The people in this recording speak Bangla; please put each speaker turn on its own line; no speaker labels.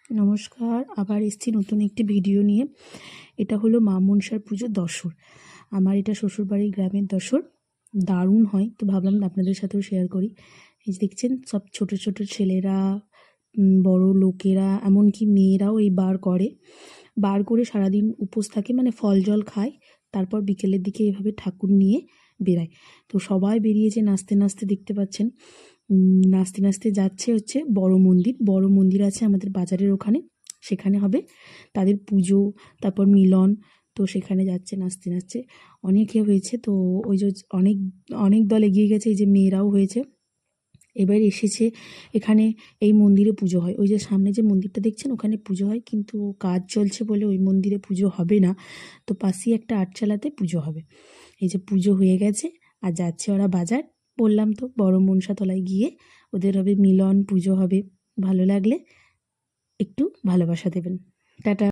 নমস্কার, আবার এসেছি নতুন একটি ভিডিও নিয়ে। এটা হলো মা মনসার পুজোর দশর। আমার এটা শ্বশুরবাড়ির গ্রামের দশর, দারুণ হয়। তো ভাবলাম আপনাদের সাথেও শেয়ার করি। এই যে দেখছেন, সব ছোট ছোট ছেলেরা, বড় লোকেরা, এমনকি মেয়েরাও এই বার করে সারাদিন উপোস থাকে, মানে ফল জল খায়। তারপর বিকেলের দিকে এভাবে ঠাকুর নিয়ে বেরায়। তো সবাই বেরিয়েছে নাচতে নাচতে, দেখতে পাচ্ছেন। নাচতে নাচতে যাচ্ছে হচ্ছে বড় মন্দির আছে আমাদের বাজারের ওখানে, সেখানে হবে তাদের পুজো, তারপর মিলন। তো সেখানে যাচ্ছে নাচতে নাচতে, অনেকে হয়েছে। তো ওই যে অনেক অনেক দল এগিয়ে গেছে, এই যে মেয়েরাও হয়েছে। এবার এসেছে এখানে, এই মন্দিরে পুজো হয়। ওই যে সামনে যে মন্দিরটা দেখছেন, ওখানে পুজো হয়, কিন্তু কাজ চলছে বলে ওই মন্দিরে পুজো হবে না। তো পাশেই একটা আটচালাতে পুজো হবে। এই যে পুজো হয়ে গেছে, আর যাচ্ছে ওরা বাজার। বললাম তো, বড় মনসাতলায় গিয়ে ওদের হবে মিলন, পুজো হবে। ভালো লাগলে একটু ভালোবাসা দেবেন। টাটা।